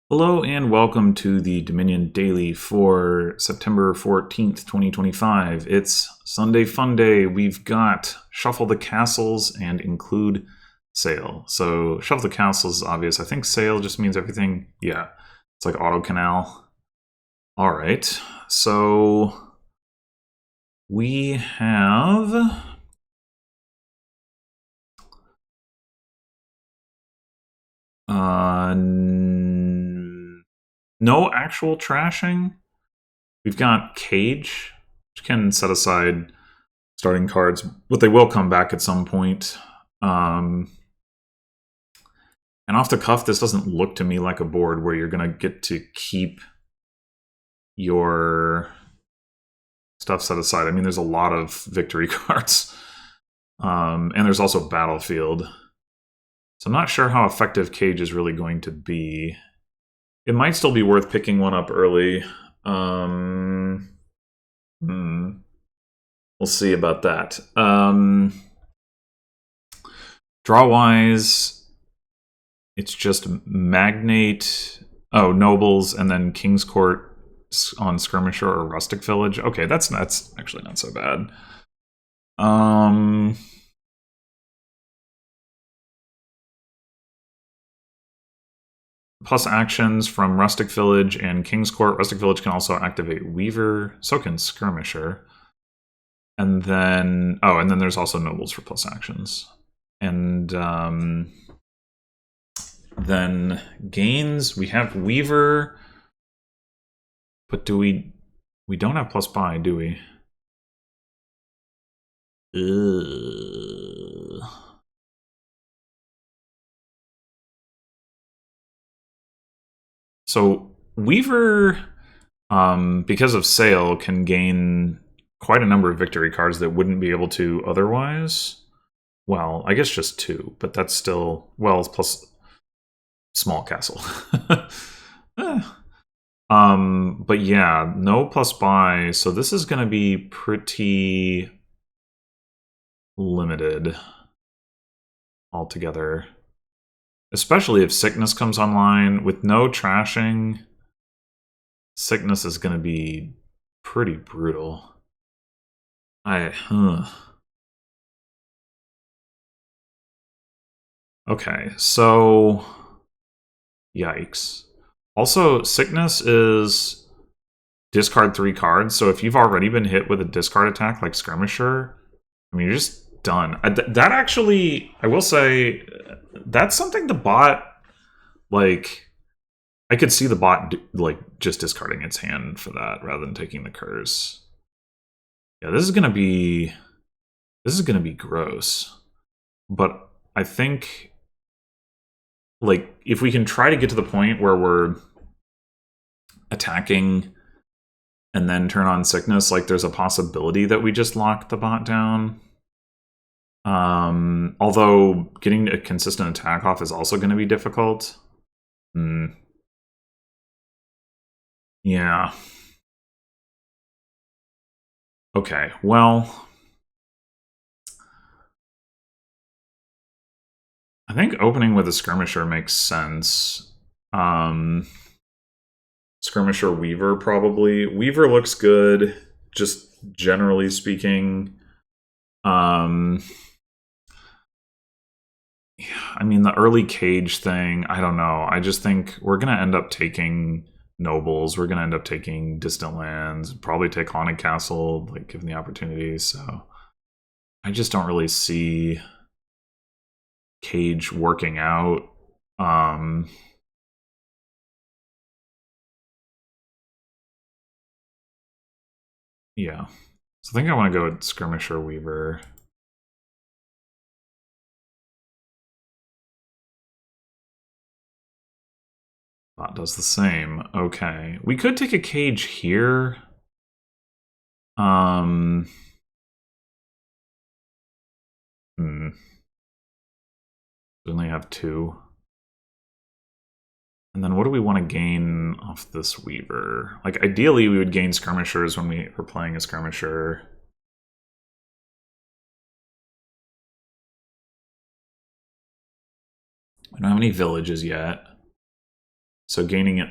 Hello and welcome to the Dominion Daily for September 14th, 2025. It's Sunday Fun Day. We've got Shuffle the Castles and Include Sail. So Shuffle the Castles is obvious. I think Sail just means everything. Yeah, it's like auto canal. All right, so we have no actual trashing. We've got Cage, which can set aside starting cards, but they will come back at some point. And off the cuff, this doesn't look to me like a board where you're going to get to keep your stuff set aside. I mean, there's a lot of victory cards. And there's also Battlefield. So I'm not sure how effective Cage is really going to be. It might still be worth picking one up early. We'll see about that. Draw-wise, it's just Magnate, Nobles, and then King's Court on Skirmisher or Rustic Village. Okay, that's actually not so bad. Plus actions from Rustic Village and King's Court. Rustic Village can also activate Weaver, so can Skirmisher. And then, and then there's also Nobles for plus actions. And then gains, we have Weaver, but we don't have plus buy, do we? So Weaver, because of Sail, can gain quite a number of victory cards that wouldn't be able to otherwise. Well, I guess just two, but that's still, well, plus small castle. But yeah, no plus buy, so this is going to be pretty limited altogether. Especially if Sickness comes online. With no trashing, Sickness is going to be pretty brutal. Okay, so yikes. Also, Sickness is discard 3 cards, so if you've already been hit with a discard attack like Skirmisher, I mean, you're just done. That actually, I will say, that's something the bot, like, I could see the bot, like, just discarding its hand for that rather than taking the curse. Yeah, this is gonna be gross. But I think, like, if we can try to get to the point where we're attacking and then turn on Sickness, like, there's a possibility that we just lock the bot down. Although getting a consistent attack off is also going to be difficult. Yeah. Okay, well, I think opening with a Skirmisher makes sense. Skirmisher Weaver, probably. Weaver looks good, just generally speaking. Yeah, I mean, the early Cage thing, I don't know. I just think we're going to end up taking Nobles. We're going to end up taking Distant Lands, probably take Haunted Castle, like, given the opportunity. So I just don't really see Cage working out. Yeah. So I think I want to go with Skirmisher Weaver. That does the same. Okay. We could take a Cage here. We only have 2. And then what do we want to gain off this Weaver? Like, ideally, we would gain Skirmishers when we were playing a Skirmisher. We don't have any villages yet. So gaining it.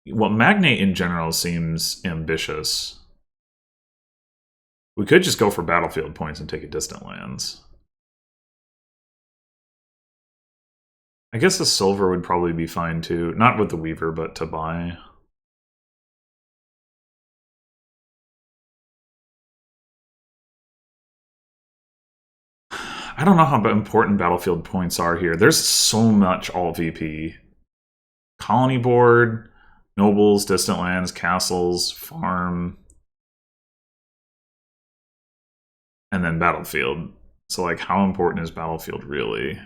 Well, Magnate in general seems ambitious. We could just go for battlefield points and take a distant lands. I guess a silver would probably be fine too. Not with the Weaver, but to buy. I don't know how important battlefield points are here. There's so much all VP. Colony board, nobles, distant lands, castles, farm, and then battlefield. So, like, how important is battlefield really?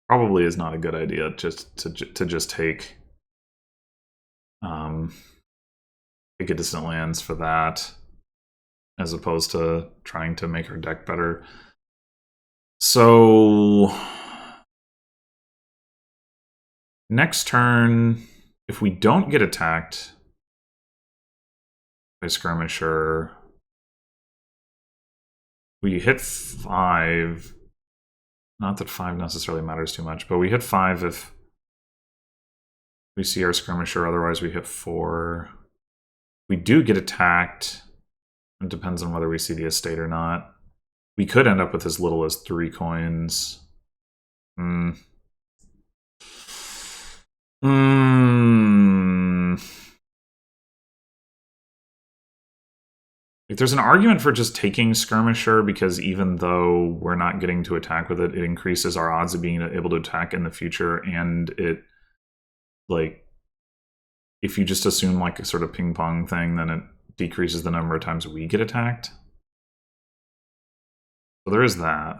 Probably is not a good idea just to just take take a distant lands for that, as opposed to trying to make our deck better. So next turn, if we don't get attacked by Skirmisher, we hit 5. Not that 5 necessarily matters too much, but we hit 5 if we see our Skirmisher, otherwise we hit 4. We do get attacked. It depends on whether we see the estate or not. We could end up with as little as 3 coins. Like, there's an argument for just taking Skirmisher, because even though we're not getting to attack with it, it increases our odds of being able to attack in the future, and it, like, if you just assume like a sort of ping pong thing, then it decreases the number of times we get attacked. So there is that.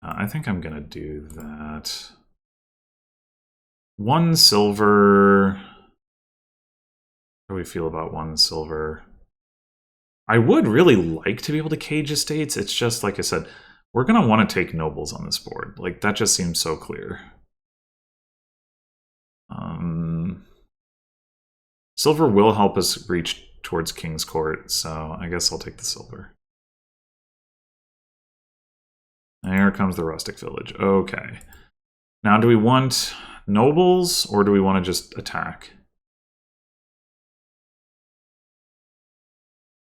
I think I'm gonna do that. 1 silver. How do we feel about 1 silver? I would really like to be able to cage estates. It's just, like I said, we're going to want to take nobles on this board. Like, that just seems so clear. Silver will help us reach towards King's Court, so I guess I'll take the silver. And here comes the rustic village. Okay. Now, do we want nobles, or do we want to just attack?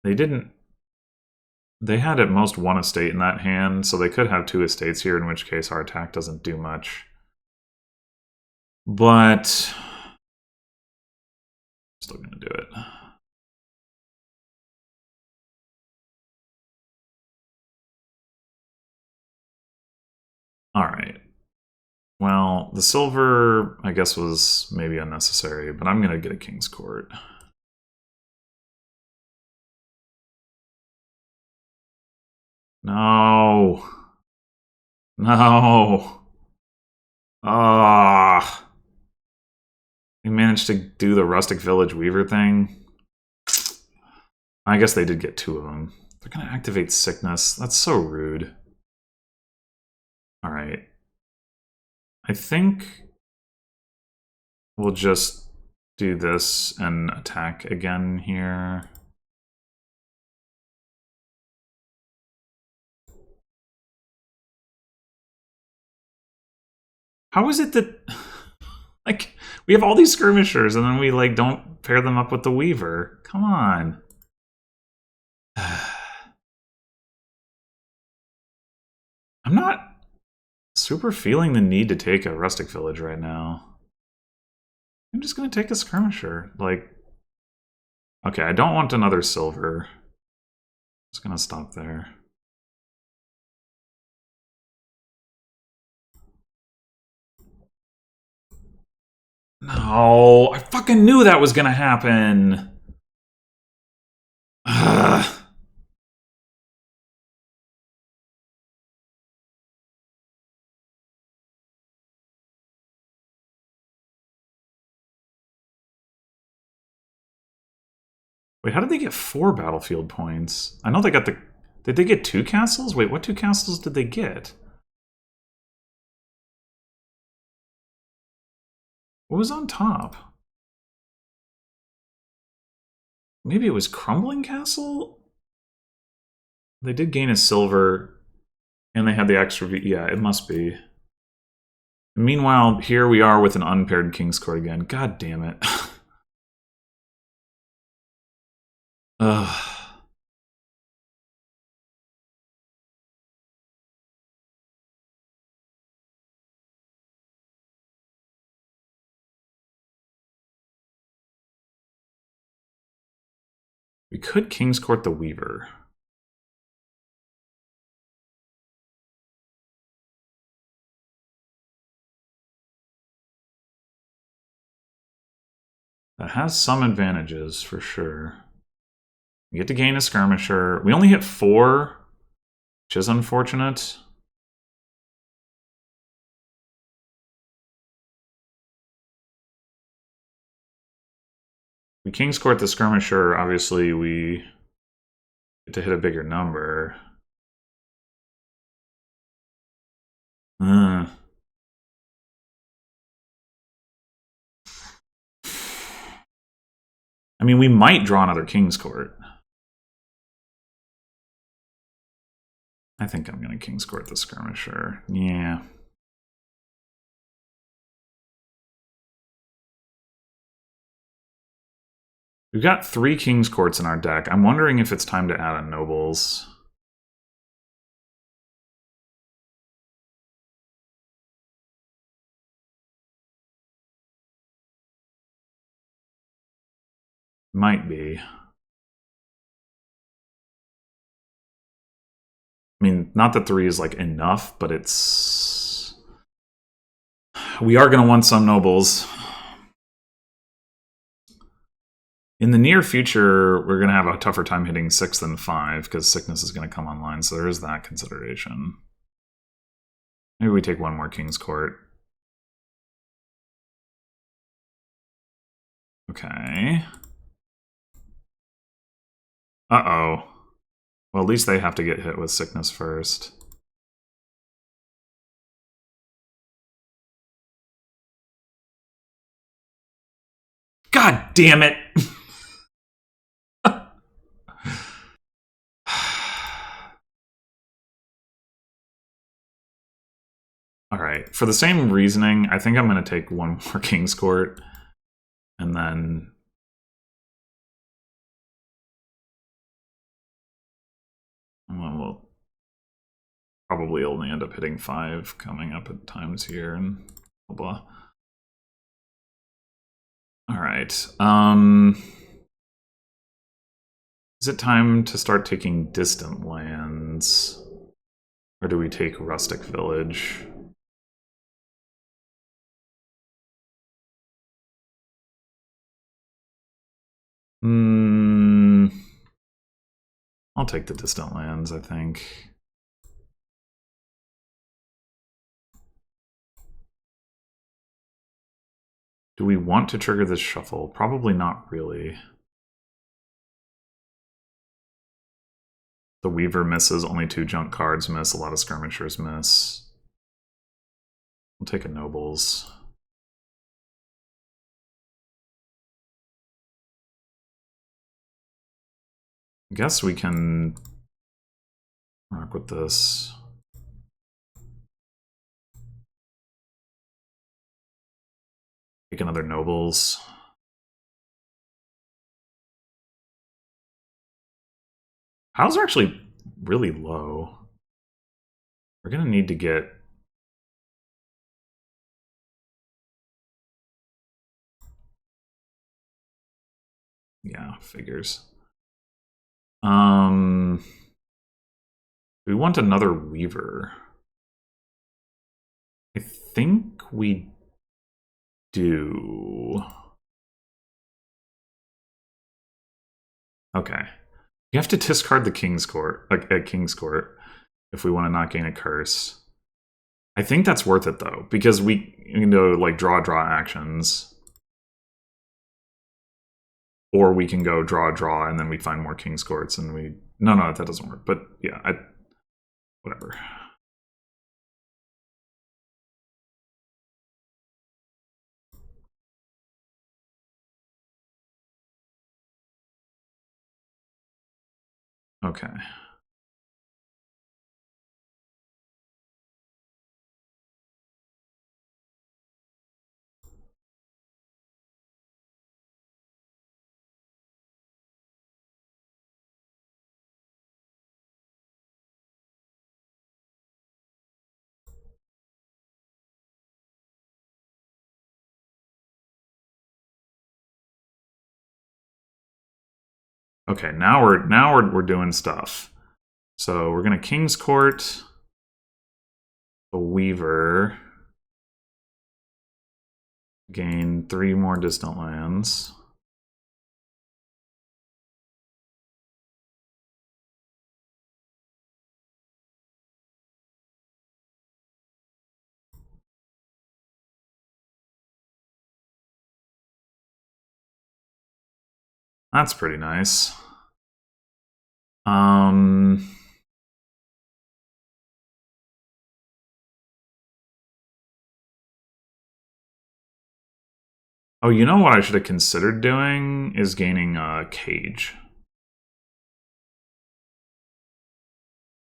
They didn't... They had at most 1 estate in that hand, so they could have 2 estates here, in which case our attack doesn't do much. But still gonna do it. Alright. Well, the silver, I guess, was maybe unnecessary, but I'm gonna get a King's Court. No. No. Ah. We managed to do the rustic village weaver thing. I guess they did get 2 of them. They're gonna activate sickness. That's so rude. Alright. I think we'll just do this and attack again here. How is it that, like, we have all these skirmishers and then we, like, don't pair them up with the weaver? Come on. I'm not super feeling the need to take a rustic village right now. I'm just gonna take a skirmisher. Like, okay, I don't want another silver. Just gonna stop there. No, I fucking knew that was gonna happen. Ugh. Wait, how did they get 4 battlefield points? I know they got the... Did they get 2 castles? Wait, what 2 castles did they get? What was on top? Maybe it was Crumbling Castle? They did gain a silver, and they had the extra. Yeah, it must be. Meanwhile, here we are with an unpaired King's Court again. God damn it. Ugh. We could King's Court the Weaver. That has some advantages, for sure. We get to gain a Skirmisher. We only hit 4, which is unfortunate. We King's Court the Skirmisher, obviously we get to hit a bigger number. I mean, we might draw another King's Court. I think I'm going to King's Court the Skirmisher. Yeah. We've got 3 King's Courts in our deck. I'm wondering if it's time to add a Nobles. Might be. I mean, not that 3 is like enough, but it's... We are going to want some Nobles. In the near future, we're going to have a tougher time hitting 6 than 5 because Sickness is going to come online, so there is that consideration. Maybe we take one more King's Court. Okay. Uh-oh. Well, at least they have to get hit with Sickness first. God damn it! Alright, for the same reasoning, I think I'm going to take one more King's Court. And then... Well, we'll probably only end up hitting 5 coming up at times here and blah blah. Alright. Is it time to start taking distant lands? Or do we take Rustic Village? I'll take the distant lands, I think. Do we want to trigger this shuffle? Probably not really. The Weaver misses, only 2 junk cards miss, a lot of Skirmishers miss. We'll take a Nobles. I guess we can rock with this. Take another Nobles. Hows are actually really low. We're gonna need to get... Yeah, figures. We want another Weaver. I think we do. Okay. You have to discard the King's Court, like at King's Court, if we want to not gain a curse. I think that's worth it though, because we like draw actions. Or we can go draw, and then we find more King's Courts, and we... No, that doesn't work. But yeah, whatever. Okay. Okay, now we're doing stuff. So we're gonna King's Court the Weaver, gain 3 more distant lands. That's pretty nice. Oh, you know what I should have considered doing is gaining a Cage.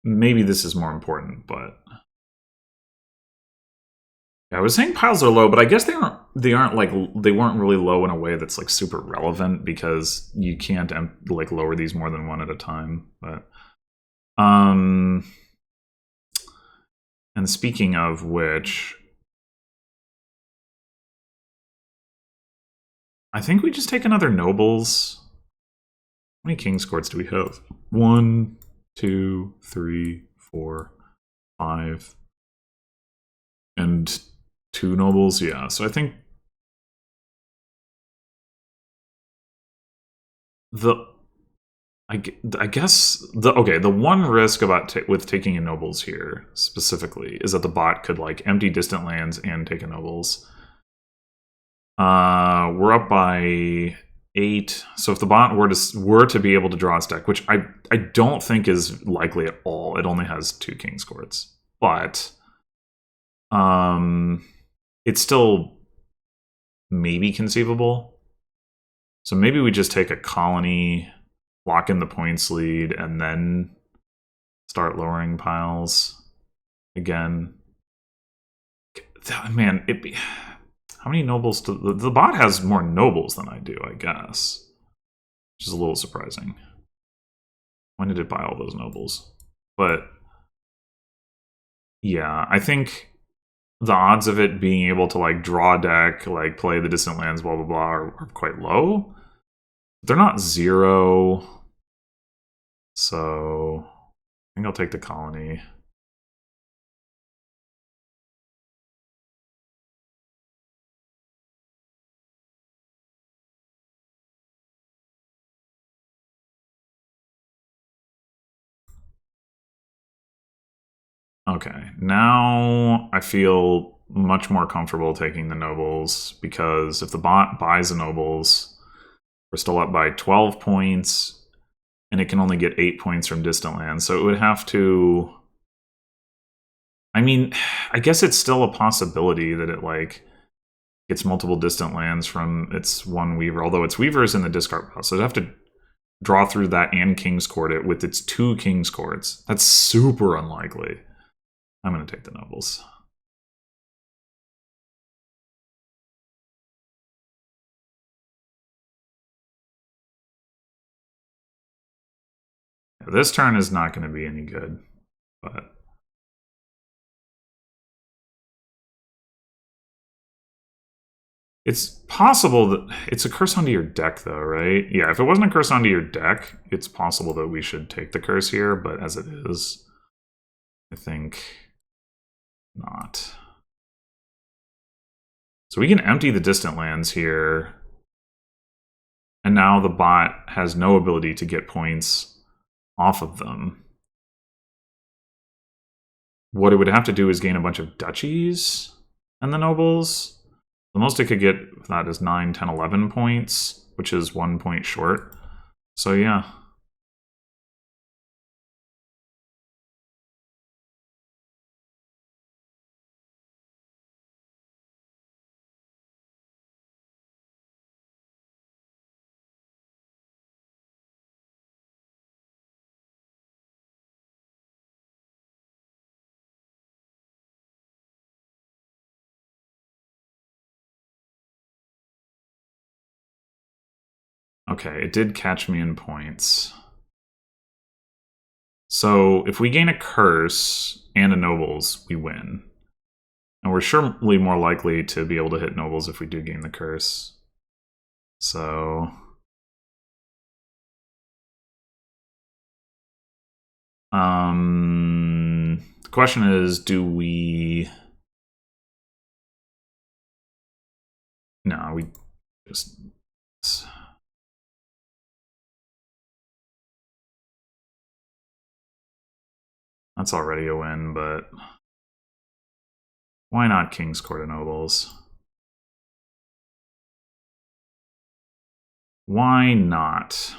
Maybe this is more important, but yeah, I was saying piles are low, but I guess they aren't like they weren't really low in a way that's like super relevant because you can't like lower these more than one at a time. But and speaking of which, I think we just take another nobles. How many King's Courts do we have? 1, 2, 3, 4, 5, and 2 nobles. Yeah, so I think I guess the one risk about with taking a nobles here specifically is that the bot could like empty distant lands and take a nobles. We're up by 8. So if the bot were to be able to draw its deck, which I don't think is likely at all, it only has 2 King's Courts, but it's still maybe conceivable. So maybe we just take a colony, lock in the points lead, and then start lowering piles again. Man, how many nobles? The bot has more nobles than I do, I guess, which is a little surprising. When did it buy all those nobles? But yeah, I think the odds of it being able to like draw a deck, like play the distant lands, blah blah blah, are quite low. They're not 0, so I think I'll take the colony. Okay, now I feel much more comfortable taking the nobles because if the bot buys the nobles, we're still up by 12 points, and it can only get 8 points from distant lands. So it would have to... I mean, I guess it's still a possibility that it, like, gets multiple distant lands from its one Weaver, although its Weaver is in the discard pile, so it'd have to draw through that and King's Court it with its 2 King's Courts. That's super unlikely. I'm going to take the nobles. This turn is not going to be any good, but it's possible that it's a curse onto your deck, though, right? Yeah, if it wasn't a curse onto your deck, it's possible that we should take the curse here, but as it is, I think not. So we can empty the distant lands here, and now the bot has no ability to get points off of them. What it would have to do is gain a bunch of duchies and the nobles. The most it could get with that is 9, 10, 11 points, which is 1 point short. So yeah. Okay, it did catch me in points. So if we gain a curse and a nobles, we win. And we're surely more likely to be able to hit nobles if we do gain the curse. So The question is, do we... No, we just... That's already a win, but... Why not King's Court of Nobles? Why not?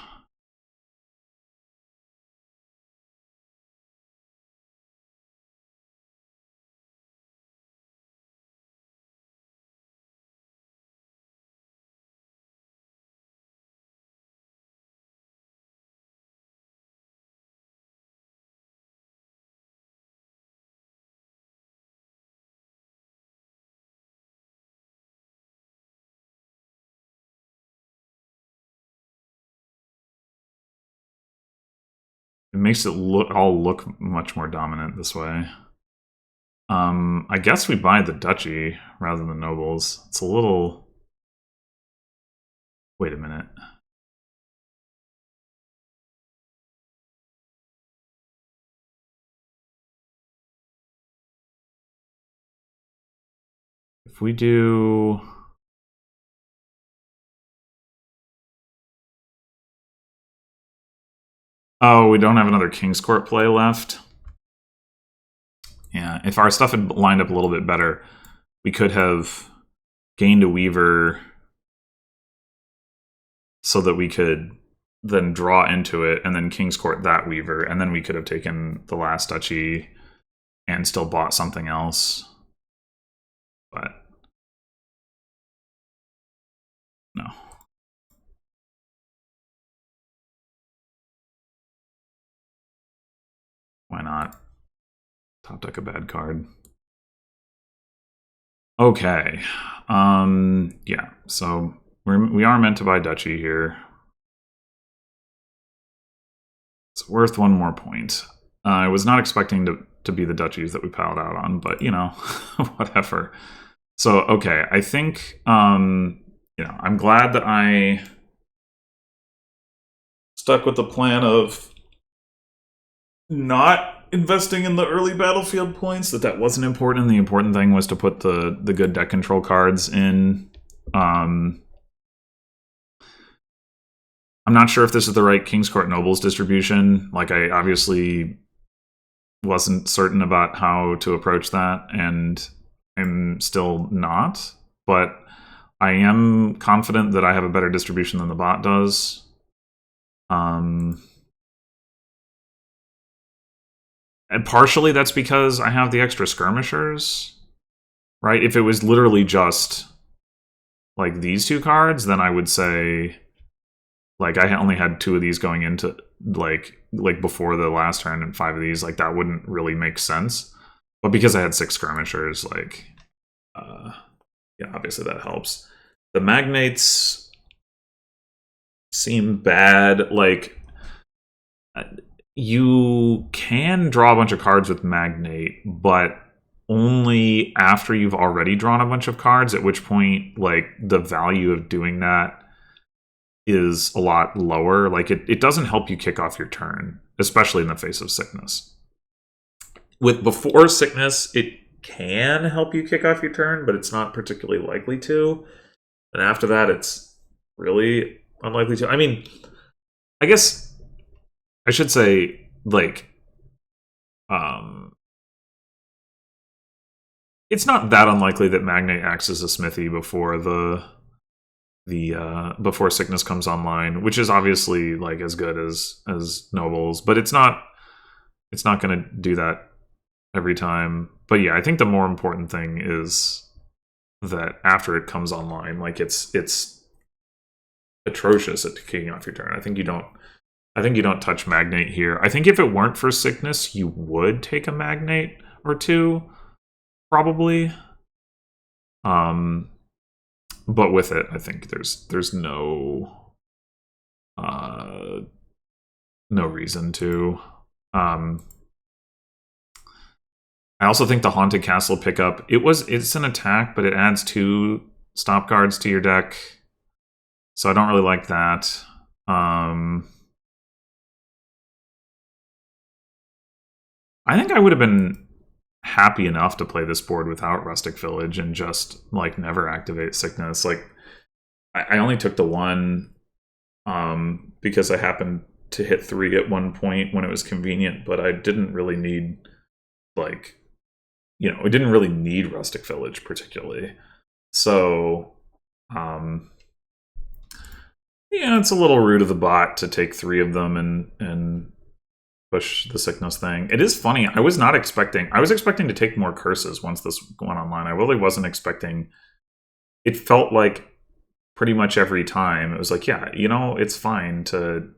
It makes it all look much more dominant this way. I guess we buy the duchy rather than nobles. It's a little... Wait a minute. If we do... Oh, we don't have another King's Court play left. Yeah, if our stuff had lined up a little bit better, we could have gained a Weaver so that we could then draw into it and then King's Court that Weaver, and then we could have taken the last duchy and still bought something else. But no. Why not? Top deck a bad card. Okay. Yeah, so we are meant to buy duchy here. It's worth one more point. I was not expecting to be the duchies that we piled out on, but, you know, whatever. So, okay, I think, you know, I'm glad that I stuck with the plan of not investing in the early battlefield points, that wasn't important. The important thing was to put the good deck control cards in. I'm not sure if this is the right King's Court Nobles distribution. Like, I obviously wasn't certain about how to approach that, and I'm still not. But I am confident that I have a better distribution than the bot does. And partially that's because I have the extra skirmishers, right? If it was literally just like these two cards, then I would say, like, I only had 2 of these going into like before the last turn and 5 of these, like, that wouldn't really make sense. But because I had 6 skirmishers, like, yeah, obviously that helps. The magnates seem bad. Like, you can draw a bunch of cards with magnate, but only after you've already drawn a bunch of cards, at which point, like, the value of doing that is a lot lower. Like, it doesn't help you kick off your turn, especially in the face of sickness. With before sickness, it can help you kick off your turn, but it's not particularly likely to. And after that, it's really unlikely to. I mean, I guess I should say, like, it's not that unlikely that Magnate acts as a smithy before before sickness comes online, which is obviously, like, as good as nobles, but it's not going to do that every time. But yeah, I think the more important thing is that after it comes online, like, it's atrocious at kicking off your turn. I think you don't touch Magnate here. I think if it weren't for sickness, you would take a Magnate or 2, probably. But with it, I think there's no reason to. I also think the Haunted Castle pickup, it's an attack, but it adds 2 stop guards to your deck, so I don't really like that. I think I would have been happy enough to play this board without Rustic Village and just like never activate Sickness. Like I only took the one because I happened to hit 3 at one point when it was convenient, but I didn't really need like, it didn't really need Rustic Village particularly. So yeah, it's a little rude of the bot to take 3 of them and push the Sickness thing. It is funny. I was expecting to take more curses once this went online. I really wasn't expecting. It felt like pretty much every time it was like, yeah, it's fine to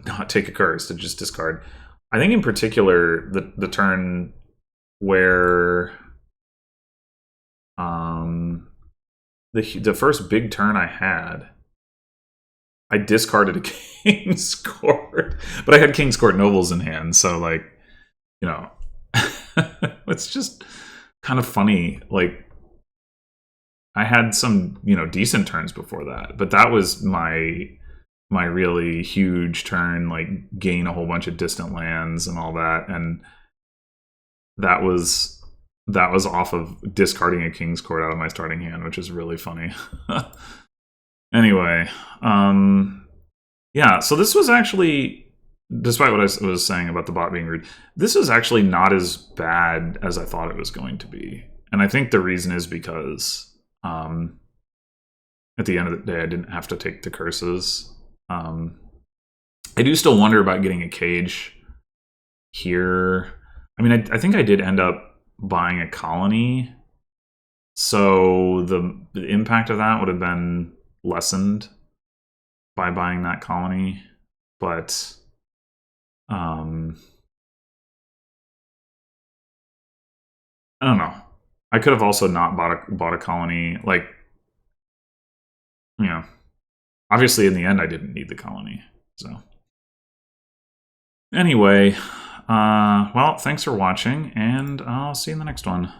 not take a curse, to just discard. I think in particular the turn where the first big turn I had, I discarded a King's Court, but I had King's Court Nobles in hand, so like, it's just kind of funny. Like, I had some, decent turns before that, but that was my really huge turn, like gain a whole bunch of distant lands and all that, and that was off of discarding a King's Court out of my starting hand, which is really funny. Anyway, yeah, so this was actually, despite what I was saying about the bot being rude, this is actually not as bad as I thought it was going to be. And I think the reason is because at the end of the day, I didn't have to take the curses. I do still wonder about getting a cage here. I mean, I think I did end up buying a colony, so the impact of that would have been lessened by buying that colony, but I don't know. I could have also not bought a colony. Like, obviously in the end I didn't need the colony. So anyway, well, thanks for watching, and I'll see you in the next one.